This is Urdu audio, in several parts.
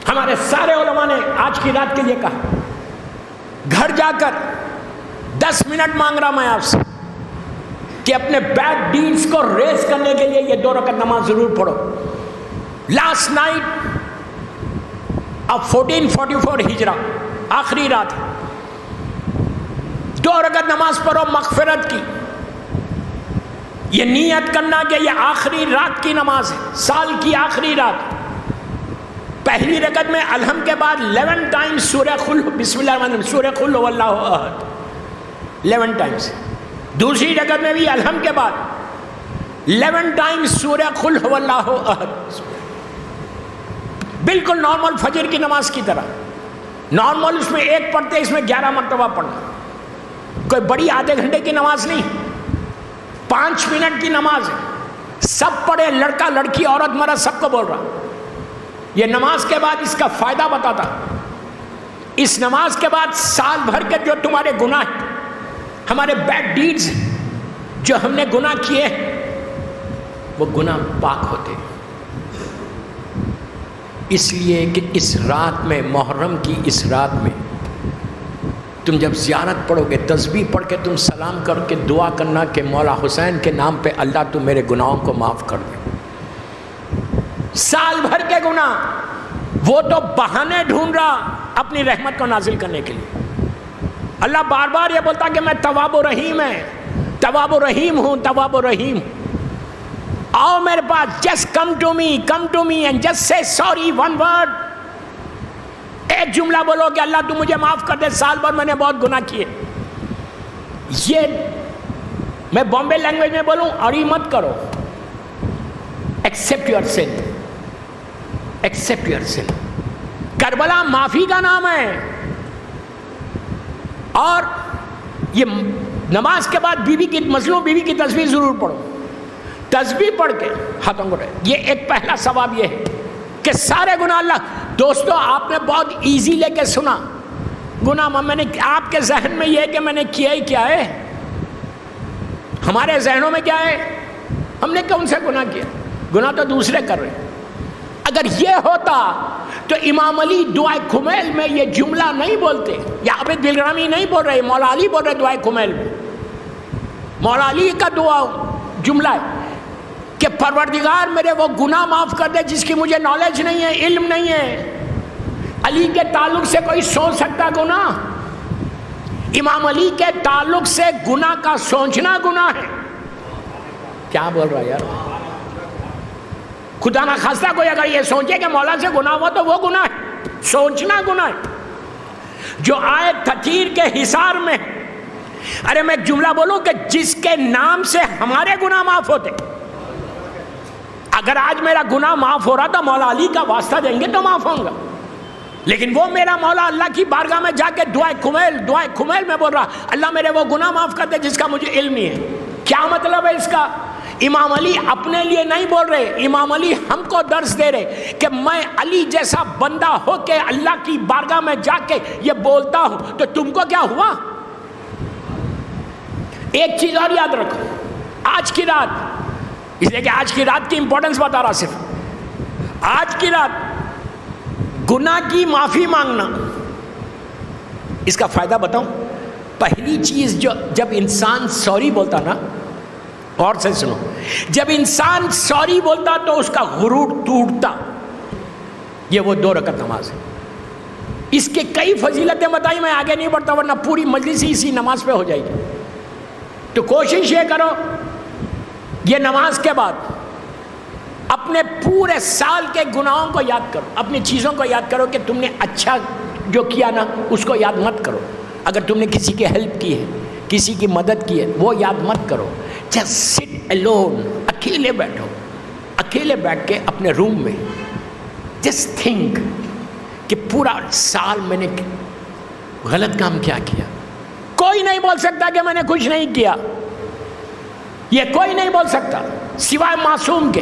ہمارے سارے علماء نے آج کی رات کے لیے کہا، گھر جا کر 10 منٹ مانگ رہا میں آپ سے کہ اپنے بیڈ ڈیڈز کو ریز کرنے کے لیے یہ 2 رکعت نماز ضرور پڑھو. لاسٹ نائٹ اب 1444 ہجرہ، آخری رات، 2 رکعت نماز پڑھو مغفرت کی. یہ نیت کرنا کہ یہ آخری رات کی نماز ہے، سال کی آخری رات. پہلی رکعت میں الحمد کے بعد 11 ٹائمز سورہ قل، بسم اللہ الرحمن الرحیم، سورہ قل هو اللہ احد 11 ٹائمز. دوسری رکعت میں بھی الحمد کے بعد 11 ٹائمز سورہ قل هو اللہ احد. بالکل نارمل فجر کی نماز کی طرح. نارمل اس میں 1 پڑھتے، اس میں 11 مرتبہ پڑھنا. کوئی بڑی آدھے گھنٹے کی نماز نہیں، 5 منٹ کی نماز ہے. سب پڑھے، لڑکا لڑکی عورت مرد سب کو بول رہا. یہ نماز کے بعد اس کا فائدہ بتاتا. اس نماز کے بعد سال بھر کے جو تمہارے گناہ ہیں، ہمارے بیڈ ڈیڈز جو ہم نے گناہ کیے، وہ گناہ پاک ہوتے. اس لیے کہ اس رات میں، محرم کی اس رات میں، تم جب زیارت پڑھو گے، تسبیح پڑھ کے تم سلام کر کے دعا کرنا کہ مولا حسین کے نام پہ اللہ تو میرے گناہوں کو معاف کر دے. سال بھر کے گناہ، وہ تو بہانے ڈھونڈ رہا اپنی رحمت کو نازل کرنے کے لیے. اللہ بار بار یہ بولتا کہ میں تواب و رحیم ہے، تواب و رحیم ہوں، تواب و رحیم. آؤ میرے پاس، just come to me and just say sorry, 1 word. ایک جملہ بولو کہ اللہ تو مجھے معاف کر دے، سال بھر میں نے بہت گناہ کیے. یہ میں بامبے لینگویج میں بولوں، اڑی مت کرو. Accept your son, accept your son. Karbala معافی کا نام ہے. اور یہ نماز کے بعد بیوی کی، مظلوم بیوی کی تسبیح ضرور پڑھو. تسبیح پڑھ کے ہاتھوں کو رہے. یہ ایک پہلا ثواب یہ ہے کہ سارے گناہ اللہ. دوستو آپ نے بہت ایزی لے کے سنا گناہ، میں نے آپ کے ذہن میں یہ ہے کہ میں نے کیا ہی کیا ہے. ہمارے ذہنوں میں کیا ہے؟ ہم نے کون سے گناہ کیا؟ گناہ تو دوسرے کر رہے. اگر یہ ہوتا تو امام علی دعائے کمیل میں یہ جملہ نہیں بولتے، یا عابد بلرامی نہیں بول رہے، مولا علی بول رہے دعائے کمیل میں. مولا علی کا دعا جملہ ہے کہ پروردگار میرے وہ گناہ معاف کر دے جس کی مجھے نالج نہیں ہے، علم نہیں ہے. علی کے تعلق سے کوئی سوچ سکتا گناہ؟ امام علی کے تعلق سے گناہ کا سوچنا گناہ ہے. کیا بول رہا ہے یار؟ خدا نہ خواستہ کوئی اگر یہ سوچے کہ مولا سے گناہ ہوا تو وہ گناہ ہے، سوچنا گناہ ہے. جو آئے تطہیر کے حصار میں، ارے میں ایک جملہ بولوں کہ جس کے نام سے ہمارے گناہ معاف ہوتے. اگر آج میرا گناہ معاف ہو رہا تو مولا علی کا واسطہ دیں گے تو معاف ہوں گا. لیکن وہ میرا مولا اللہ کی بارگاہ میں جا کے دعائے کمیل میں بول رہا اللہ میرے وہ گناہ معاف کر دے جس کا مجھے علم نہیں ہے. کیا مطلب ہے اس کا؟ امام علی اپنے لیے نہیں بول رہے، امام علی ہم کو درس دے رہے کہ میں علی جیسا بندہ ہو کے اللہ کی بارگاہ میں جا کے یہ بولتا ہوں تو تم کو کیا ہوا؟ ایک چیز اور یاد رکھو، آج کی رات، اس لیے کہ آج کی رات کی امپورٹنس بتا رہا، صرف آج کی رات گناہ کی معافی مانگنا. اس کا فائدہ بتاؤں. پہلی چیز جب انسان سوری بولتا نا، اور سے سنو، جب انسان سوری بولتا تو اس کا غرور ٹوٹتا. یہ وہ 2 رکعت نماز ہے. اس کے کئی فضیلتیں بتائی، میں آگے نہیں بڑھتا ورنہ پوری مجلس ہی اسی نماز پہ ہو جائے گی. تو کوشش یہ کرو یہ نماز کے بعد اپنے پورے سال کے گناہوں کو یاد کرو، اپنی چیزوں کو یاد کرو کہ تم نے اچھا جو کیا نا اس کو یاد مت کرو. اگر تم نے کسی کی ہیلپ کی ہے، کسی کی مدد کی ہے، وہ یاد مت کرو. جسٹ سٹ الون، اکیلے بیٹھو، اکیلے بیٹھ کے اپنے روم میں جسٹ تھنک کہ پورا سال میں نے غلط کام کیا کیا. کوئی نہیں بول سکتا کہ میں نے کچھ نہیں کیا، یہ کوئی نہیں بول سکتا سوائے معصوم کے.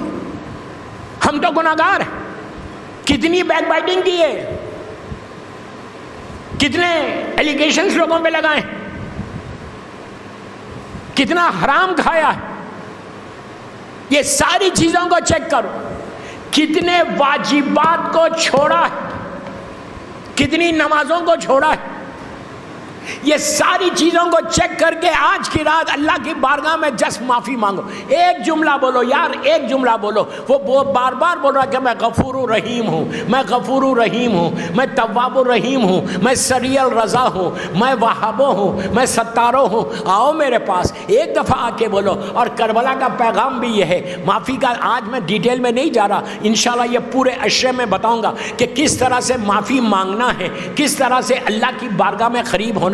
ہم تو گناہگار ہیں. کتنی بیک بائٹنگ کی ہے، کتنے ایلیگیشنز لوگوں پہ لگائے، کتنا حرام کھایا ہے. یہ ساری چیزوں کو چیک کرو. کتنے واجبات کو چھوڑا ہے. کتنی نمازوں کو چھوڑا ہے. یہ ساری چیزوں کو چیک کر کے آج کی رات اللہ کی بارگاہ میں جس معافی مانگو. ایک جملہ بولو یار, ایک جملہ بولو. وہ بار بار بول رہا کہ میں غفور الرحیم ہوں, میں غفور الرحیم ہوں, میں تواب الرحیم ہوں, میں سریع الرضا ہوں, میں وہابو ہوں, میں ستارو ہوں. آؤ میرے پاس ایک دفعہ آ کے بولو. اور کربلا کا پیغام بھی یہ ہے معافی کا. آج میں ڈیٹیل میں نہیں جا رہا, انشاءاللہ یہ پورے عشرے میں بتاؤں گا کہ کس طرح سے معافی مانگنا ہے, کس طرح سے اللہ کی بارگاہ میں قریب ہونا